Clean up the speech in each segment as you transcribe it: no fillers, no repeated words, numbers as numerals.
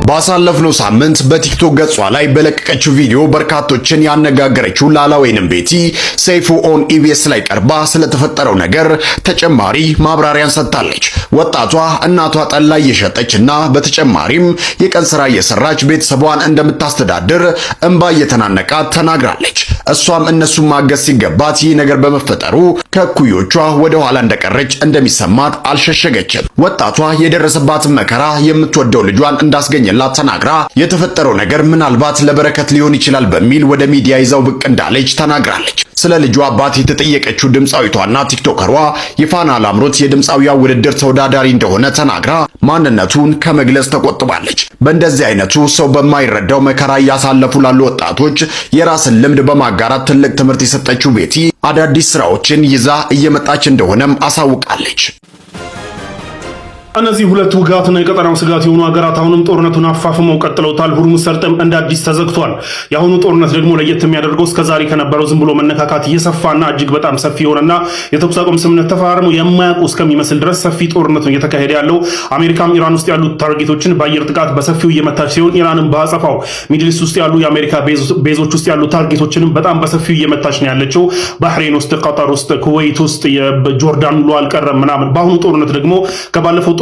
ባሳለፍነው ሳምንት በቲክቶክ ገጿ ላይ በለቀቀችው ቪዲዮ በርካቶችን ያነጋገረችው ላላ ወይንም ቤቲ ሰይፉ ኦን ኢቢኤስ ላይ ቀርባ ስለተፈጠረው ነገር ተጨማሪ ማብራሪያን ሰጥታለች። ወጣቷ እናቷ ጠላ እየሸጠችና በተጨማሪም የቀን ስራ እየሰራች ቤተሰቧን እንደምታስተዳድር እንባ እየተናነቃት ተናግራለች። እሷም እነሱን ማገዝ ሲገባት ይህ ነገር በመፈጠሩ ከኩዮቿ ወደ ኋላ እንደቀረች እንደሚሰማት አልሸሸገችም። ወጣቷ የደረሰባትን መከራ የምትወደው ልጇን እንዳስገኘላት ተናግራ የተፈጠረው ነገር ምናልባት ለበረከት ሊሆን ይችላል በሚል ወደ ሚዲያ ይዛው ብቅ እንዳለች ተናግራለች። ስለ ልጇ አባት የተጠየቀችው ድምጻዊቷና ቲክቶከሯ የፋና ላምሮት የድምጻዊያ ውድድር ተወዳዳሪ እንደሆነ ተናግራ ማንነቱን ከመግለጽ ተቆጥባለች። በእንደዚህ አይነቱ ሰው በማይረዳው መከራ እያሳለፉ ላሉ ወጣቶች የራስን ልምድ በማጋራት ትልቅ ትምህርት የሰጠችው ቤቲ አዳዲስ ስራዎችን ይዛ እየመጣች እንደሆነም አሳውቃለች። እነዚህ ሁለት ውጋትና የቀጠናው ስጋት የሆኑ ሀገራት አሁንም ጦርነቱን አፋፍመው ቀጥለውታል። ሁርሙዝ ሰርጥም እንደ አዲስ ተዘግቷል። የአሁኑ ጦርነት ደግሞ ለየት የሚያደርገው እስከዛሬ ከነበረው ዝም ብሎ መነካካት እየሰፋና እጅግ በጣም ሰፊ የሆነና የተኩስ አቁም ስምምነት ተፈራርመው የማያውቁ እስከሚመስል ድረስ ሰፊ ጦርነት ነው እየተካሄደ ያለው። አሜሪካም ኢራን ውስጥ ያሉ ታርጌቶችን በአየር ጥቃት በሰፊው እየመታች ሲሆን ኢራንም በአጸፋው ሚድል ኢስት ውስጥ ያሉ የአሜሪካ ቤዞች ውስጥ ያሉ ታርጌቶችንም በጣም በሰፊው እየመታች ነው ያለችው። ባህሬን ውስጥ፣ ቀጠር ውስጥ፣ ኩዌት ውስጥ፣ ጆርዳን ሁሉ አልቀረም ምናምን። በአሁኑ ጦርነት ደግሞ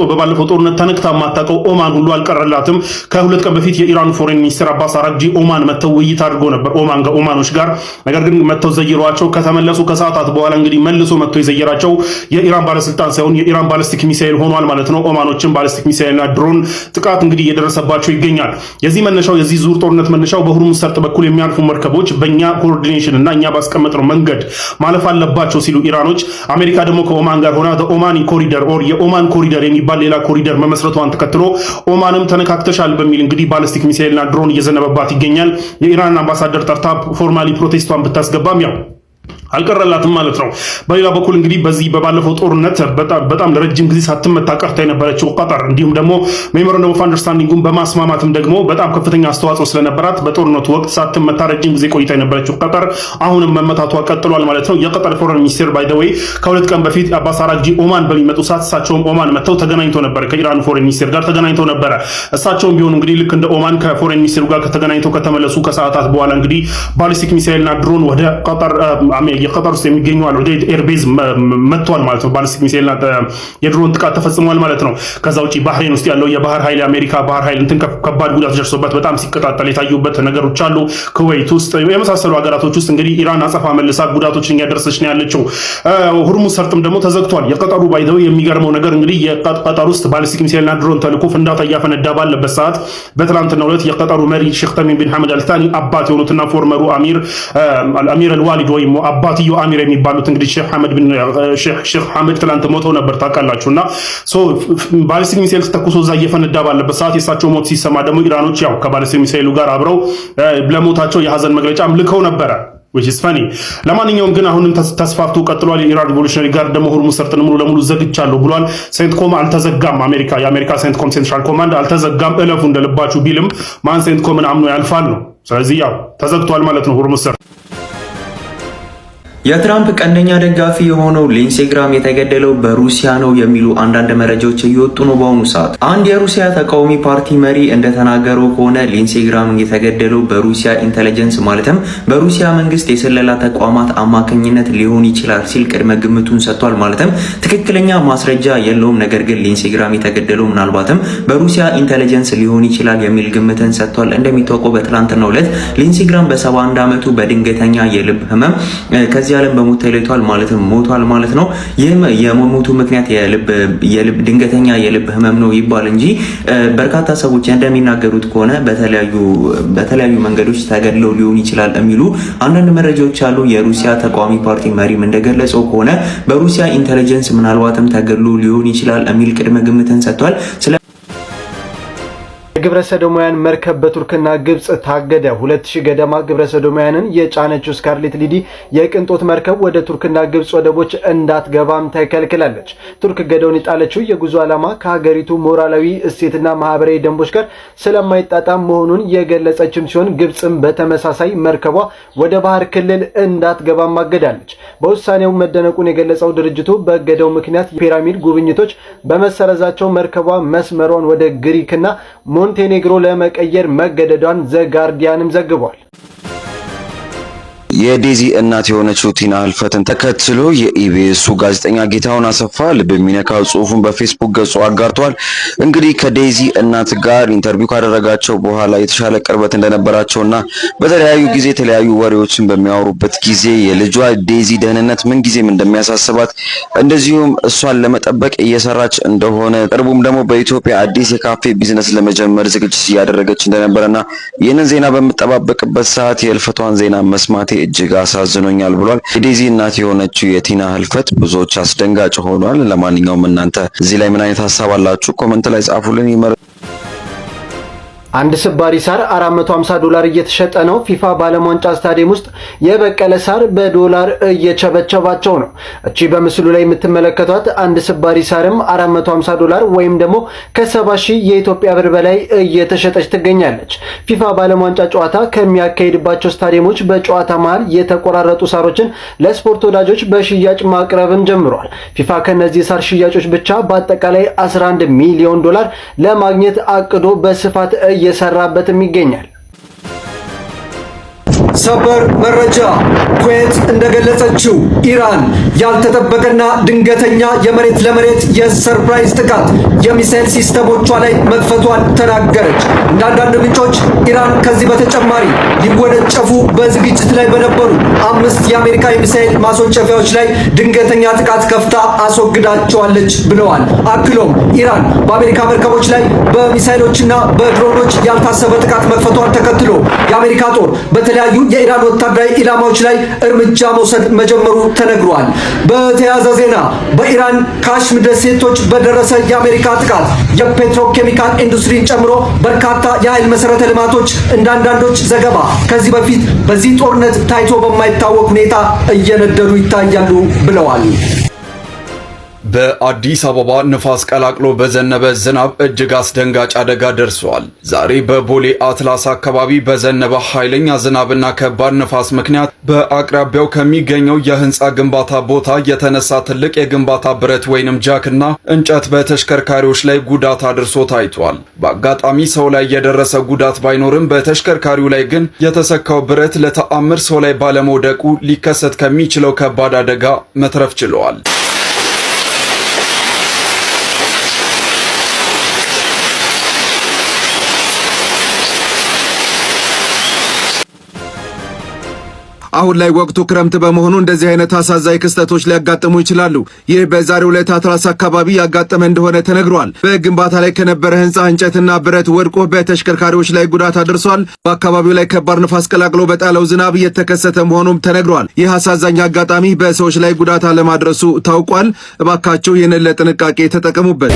በባለፈው ጦርነት ተነክታ ማታቀው ኦማን ሁሉ አልቀረላትም። ከሁለት ቀን በፊት የኢራን ፎሬን ሚኒስትር አባስ አራግጂ ኦማን መተው ውይይት አድርገው ነበር ኦማኖች ጋር። ነገር ግን መተው ዘይሯቸው ከተመለሱ ከሰዓታት በኋላ እንግዲህ መልሶ መተው የዘየራቸው የኢራን ባለስልጣን ሳይሆን የኢራን ባሊስቲክ ሚሳኤል ሆኗል ማለት ነው። ኦማኖችን ባሊስቲክ ሚሳኤልና ድሮን ጥቃት እንግዲህ እየደረሰባቸው ይገኛል። የዚህ ዙር ጦርነት መነሻው በሁርሙዝ ሰርጥ በኩል የሚያልፉ መርከቦች በእኛ ኮኦርዲኔሽን እና እኛ ባስቀመጥነው መንገድ ማለፍ አለባቸው ሲሉ ኢራኖች፣ አሜሪካ ደግሞ ከኦማን ጋር ሆና ኦማኒ ኮሪደር ኦር የኦማን ኮሪደር የሚባል ሌላ ኮሪደር መመስረቷን ተከትሎ ኦማንም ተነካክተሻል በሚል እንግዲህ ባሊስቲክ ሚሳኤልና ድሮን እየዘነበባት ይገኛል። የኢራን አምባሳደር ጠርታ ፎርማሊ ፕሮቴስቷን ብታስገባም ያው አልቀረላትም ማለት ነው። በሌላ በኩል እንግዲህ በዚህ በባለፈው ጦርነት በጣም ለረጅም ጊዜ ሳትመታ ቀርታ የነበረችው ቀጠር እንዲሁም ደግሞ ሜሞራንደም ኦፍ አንደርስታንዲንጉን በማስማማትም ደግሞ በጣም ከፍተኛ አስተዋጽኦ ስለነበራት በጦርነቱ ወቅት ሳትመታ ረጅም ጊዜ ቆይታ የነበረችው ቀጠር አሁንም መመታቷ ቀጥሏል ማለት ነው። የቀጠር ፎሬን ሚኒስቴር ባይ ዘ ዌይ ከሁለት ቀን በፊት አባስ አራግጂ ኦማን በሚመጡ ሰዓት እሳቸውም ኦማን መተው ተገናኝተው ነበር፣ ከኢራን ፎሬን ሚኒስቴር ጋር ተገናኝተው ነበረ። እሳቸውም ቢሆኑ እንግዲህ ልክ እንደ ኦማን ከፎሬን ሚኒስቴሩ ጋር ከተገናኝተው ከተመለሱ ከሰዓታት በኋላ እንግዲህ ባሊስቲክ ሚሳኤልና ድሮን ወደ ቀጠር የቀጠር ውስጥ የሚገኙ አሉ ወደ ኤርቤዝ መጥቷል ማለት ነው። ባሊስቲክ ሚሳኤልና የድሮን ጥቃት ተፈጽሟል ማለት ነው። ከዛ ውጪ ባህሬን ውስጥ ያለው የባህር ኃይል የአሜሪካ ባህር ኃይል እንትን ከባድ ጉዳት ደርሶበት በጣም ሲቀጣጠል የታዩበት ነገሮች አሉ። ኩዌት ውስጥ የመሳሰሉ ሀገራቶች ውስጥ እንግዲህ ኢራን አጸፋ መልሳ ጉዳቶችን እያደረሰች ነው ያለችው። ሁርሙዝ ሰርጥም ደግሞ ተዘግቷል። የቀጠሩ ባይደው የሚገርመው ነገር እንግዲህ የቀጠር ውስጥ ባሊስቲክ ሚሳኤልና ድሮን ተልኮ ፍንዳታ እያፈነዳ ባለበት ሰዓት በትናንትናው ዕለት የቀጠሩ መሪ ሼክ ተሚም ቢን ሐመድ አልታኒ አባት የሆኑትና ፎርመሩ አሚር አልዋሊድ ወይም አባትዮ አሚር የሚባሉት እንግዲህ ሼክ ሐመድ ትላንት ሞተው ነበር ታውቃላችሁና ባሊስቲክ ሚሳኤል ተተኩሶ እዛ እየፈነዳ ባለበት ሰዓት የሳቸው ሞት ሲሰማ ደግሞ ኢራኖች ያው ከባሊስቲክ ሚሳኤሉ ጋር አብረው ለሞታቸው የሐዘን መግለጫም ልከው ነበረ which is funny። ለማንኛውም ግን አሁንም ተስፋፍቶ ቀጥሏል። የኢራን ሪቮሉሽነሪ ጋርድ ደግሞ ሁርሙዝ ሰርጥን ሙሉ ለሙሉ ዘግቻለሁ ብሏል። ሴንትኮም አልተዘጋም። የአሜሪካ ሴንትኮም ሴንትራል ኮማንድ አልተዘጋም፣ እለፉ እንደልባችሁ ቢልም ማን ሴንትኮምን አምኖ ያልፋል ነው። ስለዚህ ያው ተዘግቷል ማለት ነው ሁርሙዝ ሰርጥ። የትራምፕ ቀንደኛ ደጋፊ የሆነው ሊንሴ ግራም የተገደለው በሩሲያ ነው የሚሉ አንዳንድ መረጃዎች እየወጡ ነው በአሁኑ ሰዓት። አንድ የሩሲያ ተቃዋሚ ፓርቲ መሪ እንደተናገረው ከሆነ ሊንሴ ግራም የተገደለው በሩሲያ ኢንተለጀንስ ማለትም በሩሲያ መንግስት የስለላ ተቋማት አማካኝነት ሊሆን ይችላል ሲል ቅድመ ግምቱን ሰጥቷል። ማለትም ትክክለኛ ማስረጃ የለውም፣ ነገር ግን ሊንሴ ግራም የተገደለው ምናልባትም በሩሲያ ኢንተለጀንስ ሊሆን ይችላል የሚል ግምትን ሰጥቷል። እንደሚታወቀው በትላንትናው ዕለት ሊንሴ ግራም በ71 ዓመቱ በድንገተኛ የልብ ህመም ከዚህ ዓለም በሞት ተለይቷል ማለትም ሞቷል ማለት ነው። ይህም የሞቱ ምክንያት ድንገተኛ የልብ ህመም ነው ይባል እንጂ በርካታ ሰዎች እንደሚናገሩት ከሆነ በተለያዩ መንገዶች ተገድለው ሊሆን ይችላል የሚሉ አንዳንድ መረጃዎች አሉ። የሩሲያ ተቃዋሚ ፓርቲ መሪም እንደገለጸው ከሆነ በሩሲያ ኢንተለጀንስ ምናልባትም ተገድሎ ሊሆን ይችላል የሚል ቅድመ ግምትን ሰጥቷል። ግብረ ሰዶማውያን መርከብ በቱርክና ግብጽ ታገደ። 2000 ገደማ ግብረ ሰዶማውያንን የጫነችው ስካርሌት ሊዲ የቅንጦት መርከብ ወደ ቱርክና ግብጽ ወደቦች እንዳትገባም ተከልክላለች። ቱርክ ገደውን የጣለችው የጉዞ ዓላማ ከሀገሪቱ ሞራላዊ እሴትና ማህበራዊ ደንቦች ጋር ስለማይጣጣም መሆኑን የገለጸችም ሲሆን ግብጽም በተመሳሳይ መርከቧ ወደ ባህር ክልል እንዳትገባም አገዳለች። በውሳኔው መደነቁን የገለጸው ድርጅቱ በእገዳው ምክንያት የፒራሚድ ጉብኝቶች በመሰረዛቸው መርከቧ መስመሯን ወደ ግሪክና ሞንቴኔግሮ ለመቀየር መገደዷን ዘ ጋርዲያንም ዘግቧል። የዴዚ እናት የሆነችው ቲና ህልፈትን ተከትሎ የኢቢኤሱ ጋዜጠኛ ጌታሁን አሰፋ ልብ የሚነካው ጽሁፉን በፌስቡክ ገጹ አጋርቷል። እንግዲህ ከዴዚ እናት ጋር ኢንተርቪው ካደረጋቸው በኋላ የተሻለ ቅርበት እንደነበራቸውና በተለያዩ ጊዜ የተለያዩ ወሬዎችን በሚያወሩበት ጊዜ የልጇ ዴዚ ደህንነት ምንጊዜም እንደሚያሳስባት እንደዚሁም እሷን ለመጠበቅ እየሰራች እንደሆነ ቅርቡም ደግሞ በኢትዮጵያ አዲስ የካፌ ቢዝነስ ለመጀመር ዝግጅት እያደረገች እንደነበረና ይህንን ዜና በምጠባበቅበት ሰዓት የህልፈቷን ዜና መስማቴ እጅግ አሳዝኖኛል ብሏል። የዴዚ እናት የሆነችው የቲና ህልፈት ብዙዎች አስደንጋጭ ሆኗል። ለማንኛውም እናንተ እዚህ ላይ ምን አይነት ሀሳብ አላችሁ? ኮሜንት ላይ ጻፉልን። አንድ ስባሪ ሳር $450 እየተሸጠ ነው። ፊፋ በዓለም ዋንጫ ስታዲየም ውስጥ የበቀለ ሳር በዶላር እየቸበቸባቸው ነው። እቺ በምስሉ ላይ የምትመለከቷት አንድ ስባሪ ሳርም $450 ወይም ደግሞ ከ70,000 የኢትዮጵያ ብር በላይ እየተሸጠች ትገኛለች። ፊፋ በዓለም ዋንጫ ጨዋታ ከሚያካሂድባቸው ስታዲየሞች በጨዋታ መሃል የተቆራረጡ ሳሮችን ለስፖርት ወዳጆች በሽያጭ ማቅረብን ጀምሯል። ፊፋ ከነዚህ ሳር ሽያጮች ብቻ በአጠቃላይ $11 ሚሊዮን ለማግኘት አቅዶ በስፋት እየሰራበትም ይገኛል። ሰበር መረጃ ኩዌት እንደገለጸችው ኢራን ያልተጠበቀና ድንገተኛ የመሬት ለመሬት የሰርፕራይዝ ጥቃት የሚሳኤል ሲስተሞቿ ላይ መክፈቷን ተናገረች። እንዳንዳንድ ምንጮች ኢራን ከዚህ በተጨማሪ ሊወነጨፉ በዝግጅት ላይ በነበሩ 5 የአሜሪካ የሚሳኤል ማስወንጨፊያዎች ላይ ድንገተኛ ጥቃት ከፍታ አስወግዳቸዋለች ብለዋል። አክሎም ኢራን በአሜሪካ መርከቦች ላይ በሚሳኤሎችና በድሮኖች ያልታሰበ ጥቃት መክፈቷን ተከትሎ የአሜሪካ ጦር በተለያዩ የኢራን ወታደራዊ ኢላማዎች ላይ እርምጃ መውሰድ መጀመሩ ተነግሯል። በተያያዘ ዜና በኢራን ካሽም ደሴቶች በደረሰ የአሜሪካ ጥቃት የፔትሮኬሚካል ኢንዱስትሪን ጨምሮ በርካታ የኃይል መሰረተ ልማቶች እንዳንዳንዶች ዘገባ ከዚህ በፊት በዚህ ጦርነት ታይቶ በማይታወቅ ሁኔታ እየነደዱ ይታያሉ ብለዋል። በአዲስ አበባ ንፋስ ቀላቅሎ በዘነበ ዝናብ እጅግ አስደንጋጭ አደጋ ደርሷል። ዛሬ በቦሌ አትላስ አካባቢ በዘነበ ኃይለኛ ዝናብና ከባድ ንፋስ ምክንያት በአቅራቢያው ከሚገኘው የህንፃ ግንባታ ቦታ የተነሳ ትልቅ የግንባታ ብረት ወይንም ጃክና እንጨት በተሽከርካሪዎች ላይ ጉዳት አድርሶ ታይቷል። በአጋጣሚ ሰው ላይ የደረሰ ጉዳት ባይኖርም በተሽከርካሪው ላይ ግን የተሰካው ብረት ለተአምር ሰው ላይ ባለመውደቁ ሊከሰት ከሚችለው ከባድ አደጋ መትረፍ ችሏል። አሁን ላይ ወቅቱ ክረምት በመሆኑ እንደዚህ አይነት አሳዛኝ ክስተቶች ሊያጋጥሙ ይችላሉ። ይህ በዛሬው ዕለት አትላስ አካባቢ ያጋጠመ እንደሆነ ተነግሯል። በግንባታ ላይ ከነበረ ህንፃ እንጨትና ብረት ወድቆ በተሽከርካሪዎች ላይ ጉዳት አድርሷል። በአካባቢው ላይ ከባድ ንፋስ ቀላቅሎ በጣለው ዝናብ እየተከሰተ መሆኑም ተነግሯል። ይህ አሳዛኝ አጋጣሚ በሰዎች ላይ ጉዳት አለማድረሱ ታውቋል። እባካችሁ ይህንን ለጥንቃቄ ተጠቀሙበት።